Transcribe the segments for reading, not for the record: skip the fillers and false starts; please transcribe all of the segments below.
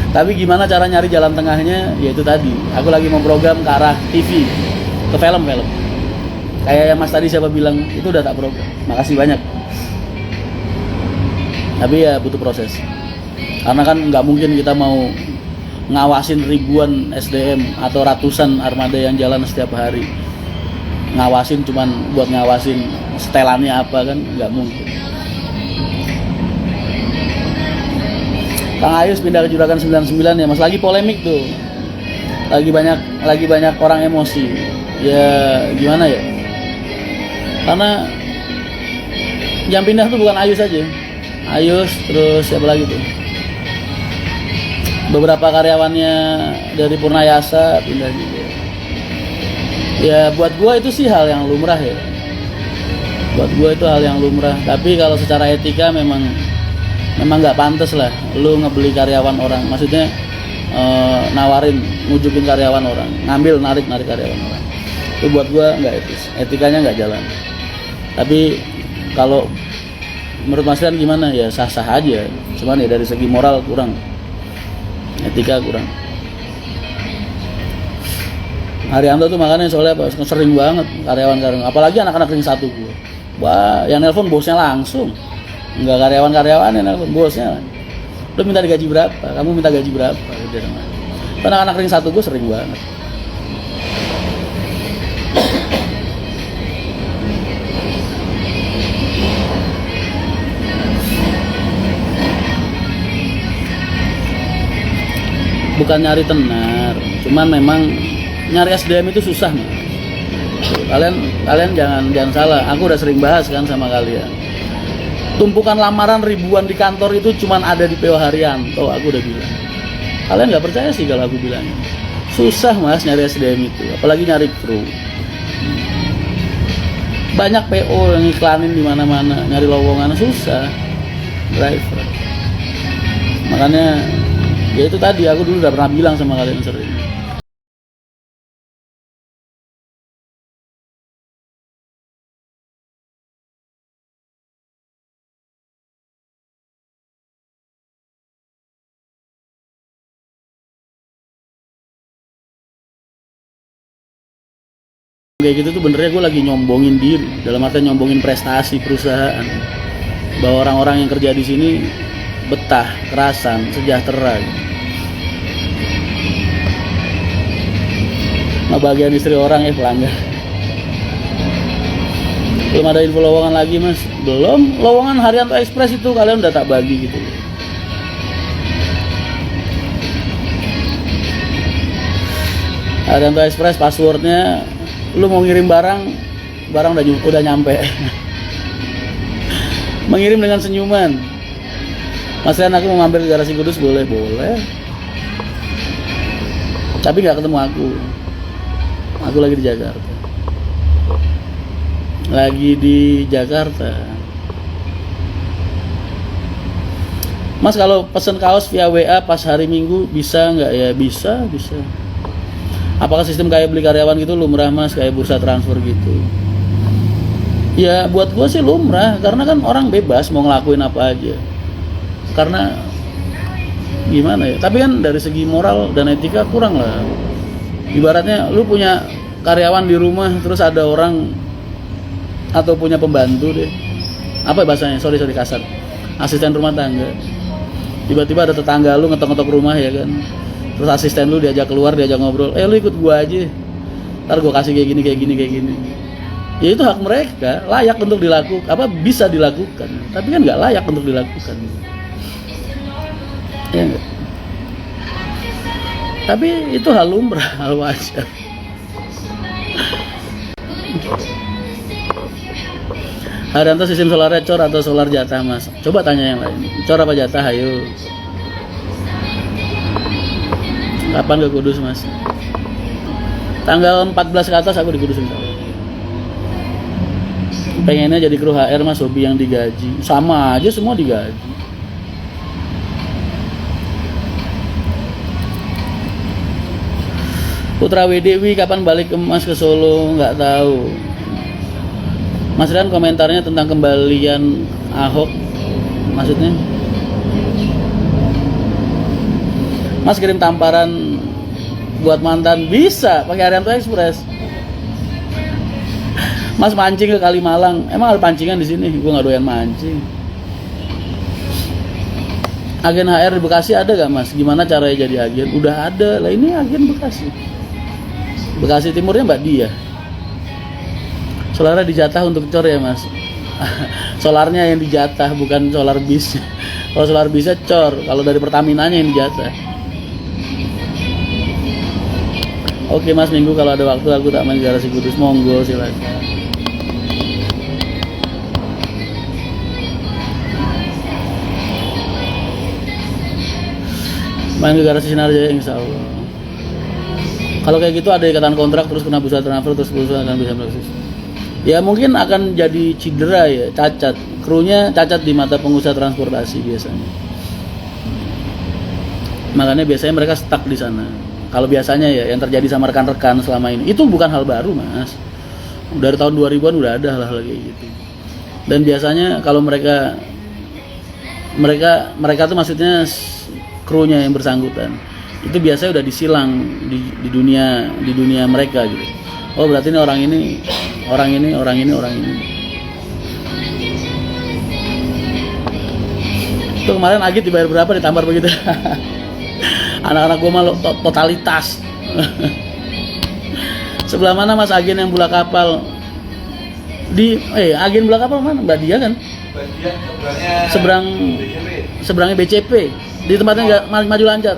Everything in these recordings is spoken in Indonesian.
Tapi gimana cara nyari jalan tengahnya? Yaitu tadi, aku lagi memprogram ke arah TV, ke film-film. Kayak yang Mas tadi siapa bilang, itu udah tak program. Makasih banyak. Tapi ya butuh proses. Karena kan nggak mungkin kita mau ngawasin ribuan SDM atau ratusan armada yang jalan setiap hari. Ngawasin cuman buat ngawasin setelannya apa kan, nggak mungkin. Kang Ayus pindah ke Juragan 99 ya Mas, lagi polemik tuh, lagi banyak orang emosi ya, gimana ya, karena yang pindah tuh bukan Ayus aja, Ayus terus siapa lagi tuh, beberapa karyawannya dari Purnayasa pindah juga ya. Buat gua itu sih hal yang lumrah ya, buat gua itu hal yang lumrah. Tapi kalau secara etika memang nggak pantas lah lu ngebeli karyawan orang, maksudnya nawarin, ngujukin karyawan orang, narik karyawan orang. Itu buat gua nggak etis, etikanya nggak jalan. Tapi kalau menurut Mas Rian gimana ya, sah-sah aja, cuman ya dari segi moral kurang, etika kurang. Haryanto tuh makanya soalnya apa, sering banget karyawan, apalagi anak-anak ring 1 gua. Wah, yang nelpon bosnya langsung. Enggak karyawan yang nelpon bosnya. Lu minta digaji berapa? Kamu minta gaji berapa? Udah sama. Karena anak ring 1 gua sering banget. Bukan nyari tenar, cuman memang nyari SDM itu susah, Mas. Kalian jangan salah, aku udah sering bahas kan sama kalian. Tumpukan lamaran ribuan di kantor itu cuman ada di PO Haryanto, aku udah bilang. Kalian nggak percaya sih kalau aku bilang. Susah Mas nyari SDM itu, apalagi nyari kru. Banyak PO yang iklanin di mana-mana, nyari lowongan susah. Driver. Makanya ya itu tadi, aku dulu udah pernah bilang sama kalian sering. Kayak gitu tuh benernya gue lagi nyombongin diri, dalam arti nyombongin prestasi perusahaan, bahwa orang-orang yang kerja di sini betah, kerasan, sejahtera gitu. Nah, bagian istri orang ya pelanggan. Belum ada info lowongan lagi Mas, belum. Lowongan Haryanto Express itu kalian udah tak bagi gitu. Haryanto Express passwordnya, lu mau ngirim barang udah nyampe. Mengirim dengan senyuman. Mas Rian, aku mau mampir ke garasi Kudus, boleh. Tapi nggak ketemu aku. Aku lagi di Jakarta. Mas, kalau pesen kaos via WA pas hari Minggu bisa nggak ya? Bisa. Apakah sistem kayak beli karyawan gitu lumrah Mas, kayak bursa transfer gitu? Ya buat gue sih lumrah, karena kan orang bebas mau ngelakuin apa aja. Karena gimana ya, tapi kan dari segi moral dan etika kurang lah. Ibaratnya lu punya karyawan di rumah, terus ada orang atau punya pembantu deh, apa bahasanya, sorry kasar, asisten rumah tangga. Tiba-tiba ada tetangga lu ngetok-ngetok rumah ya kan, terus asisten lu diajak keluar, diajak ngobrol, lu ikut gua aja, ntar gua kasih kayak gini. Ya itu hak mereka, layak untuk dilakukan, bisa dilakukan, tapi kan nggak layak untuk dilakukan. Ya enggak? Tapi itu hal lumrah, hal wajar. Haryanto sistem solarnya cor atau solar jatah Mas? Coba tanya yang lain, cor apa jatah, ayo. Kapan ke Kudus Mas? Tanggal 14 ke atas aku di Kudus insya Allah. Pengennya jadi kru HR Mas, hobi yang digaji. Sama aja semua digaji. Putra WDW kapan balik ke Mas ke Solo? Nggak tahu. Mas Rian komentarnya tentang kembalian Ahok, maksudnya? Mas kirim tamparan buat mantan bisa pakai Arianto Express. Mas mancing ke Kalimalang, emang ada pancingan di sini? Gue nggak doyan mancing. Agen HR di Bekasi ada gak mas? Gimana caranya jadi agen? Udah ada lah, ini agen Bekasi. Bekasi Timurnya Mbak Dia. Solarnya dijatah untuk cor ya mas. Solarnya yang dijatah, bukan solar bis. Kalau solar bisa cor, kalau dari Pertaminanya yang dijatah. Oke mas, minggu kalau ada waktu aku tak main garasi Kudus, monggo silakan. Main ke garasi Sinar Jaya insya Allah. Kalau kayak gitu ada ikatan kontrak terus kena bursa transfer terus bursa akan bisa meletus. Ya mungkin akan jadi cedera ya, cacat. Krunya cacat di mata pengusaha transportasi biasanya. Makanya biasanya mereka stuck di sana. Kalau biasanya ya yang terjadi sama rekan-rekan selama ini itu bukan hal baru mas. Dari tahun 2000-an udah ada hal-hal kayak gitu. Dan biasanya kalau mereka tuh maksudnya krunya yang bersangkutan itu biasanya udah disilang di dunia mereka gitu. Oh berarti ini orang ini. Itu kemarin Agit dibayar berapa ditampar begitu. Anak-anak gue malu totalitas. Sebelah mana mas agen yang bola kapal? Agen bola kapal mana? Mbak Dia kan? Seberangnya BCP. Di tempatnya nggak maju lancar.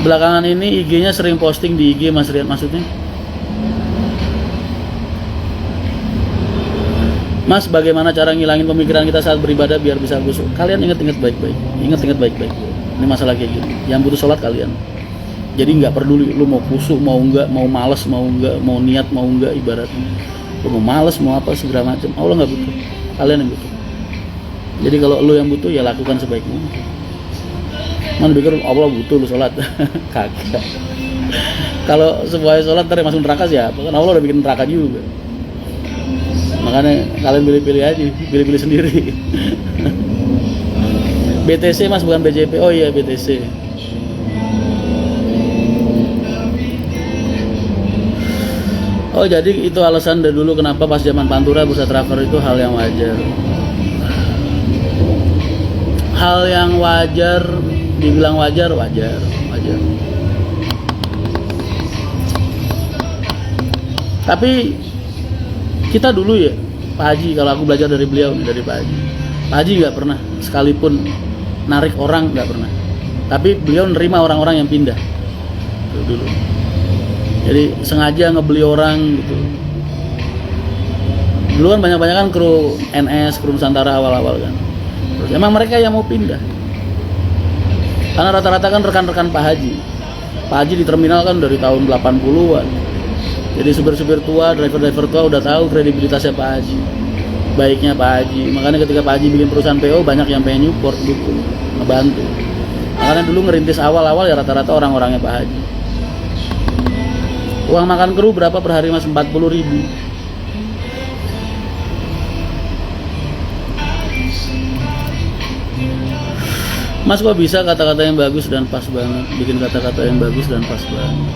Belakangan ini IG-nya sering posting di IG Mas Rian, maksudnya. Mas, bagaimana cara ngilangin pemikiran kita saat beribadah biar bisa khusyuk? Kalian ingat-ingat baik-baik. Ingat-ingat baik-baik. Ini masalah kayak gini. Yang butuh sholat kalian. Jadi nggak peduli lu mau khusyuk, mau enggak, mau malas, mau enggak, mau niat, mau enggak ibaratnya. Lu mau malas, mau apa segala macam. Allah nggak butuh. Kalian yang butuh. Jadi kalau lu yang butuh ya lakukan sebaik mungkin. Mana pikir Allah butuh lu sholat. Kagak. Kalau semuanya sholat ntar masuk neraka siapa? Kan Allah udah bikin neraka juga. Makanya kalian pilih-pilih aja, pilih-pilih sendiri. BTC mas bukan BJP. Oh iya BTC. Oh jadi itu alasan dari dulu kenapa pas zaman Pantura bursa transfer itu hal yang wajar. Hal yang wajar, dibilang wajar. Tapi kita dulu ya, Pak Haji, kalau aku belajar dari beliau nih, dari Pak Haji. Pak Haji nggak pernah sekalipun narik orang, nggak pernah. Tapi beliau nerima orang-orang yang pindah. Itu dulu. Jadi sengaja ngebeli orang gitu. Dulu kan banyak-banyak kan kru NS, kru Nusantara awal-awal kan. Terus emang mereka yang mau pindah. Karena rata-rata kan rekan-rekan Pak Haji. Pak Haji di terminal kan dari tahun 80-an. Jadi supir-supir tua, driver-driver tua udah tahu kredibilitasnya Pak Haji. Baiknya Pak Haji. Makanya ketika Pak Haji bikin perusahaan PO banyak yang pengen support dukung, ngebantu. Makanya dulu ngerintis awal-awal ya rata-rata orang-orangnya Pak Haji. Uang makan kru berapa per hari mas? 40.000. Mas kok bisa kata-kata yang bagus dan pas banget, bikin kata-kata yang bagus dan pas banget.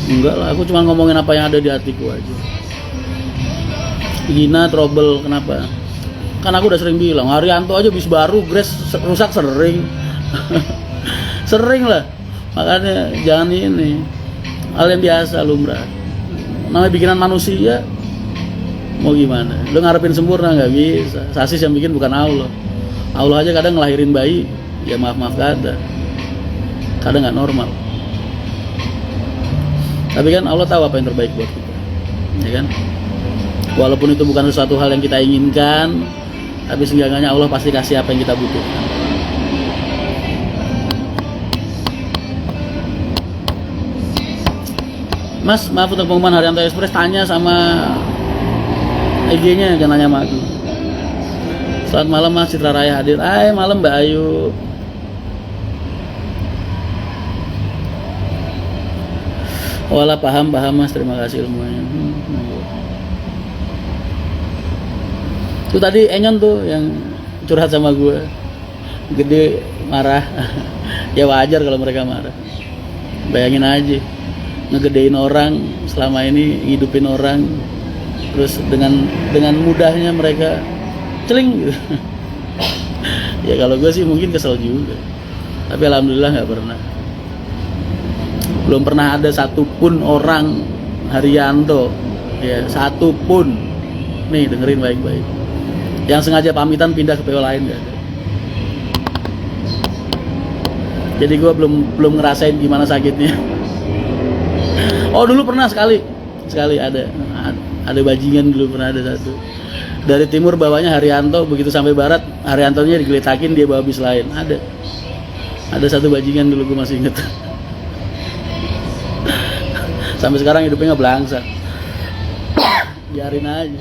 Enggak lah, aku cuma ngomongin apa yang ada di hatiku aja. Gina trouble, kenapa? Kan aku udah sering bilang, Haryanto aja bis baru, Grace rusak sering. Sering lah. Makanya jangan ini. Hal yang biasa lumrah. Namanya bikinan manusia. Mau gimana? Lu ngarepin sempurna nggak bisa. Sasis yang bikin bukan Allah. Allah aja kadang ngelahirin bayi. Ya maaf kata. Kadang nggak normal. Tapi kan Allah tahu apa yang terbaik buat kita. Ya kan? Walaupun itu bukan sesuatu hal yang kita inginkan, tapi seenggaknya Allah pasti kasih apa yang kita butuhkan. Mas, maaf untuk pengumuman Haryanto Express, tanya sama IG-nya, jangan nanya sama aku. Selamat malam Mas, Citra Raya hadir. Hai, malam Mbak Ayu. Walah, paham Mas, terima kasih ilmunya. Itu tadi Enyon tuh yang curhat sama gue. marah. Ya wajar kalau mereka marah. Bayangin aja, ngegedein orang selama ini, hidupin orang, terus dengan mudahnya mereka celing gitu. Ya kalau gue sih mungkin kesel juga, tapi alhamdulillah nggak pernah. Belum pernah ada satupun orang Haryanto, ya satupun, nih dengerin baik-baik, yang sengaja pamitan pindah ke PO lain, gak ada. Jadi gue belum ngerasain gimana sakitnya. Oh dulu pernah sekali ada bajingan, dulu pernah ada satu dari timur bawanya Haryanto, begitu sampai barat Haryantonya digeletakin, dia bawa bis lain. Ada satu bajingan dulu, gue masih inget. Sampai sekarang hidupnya nggak belangsak. Biarin aja.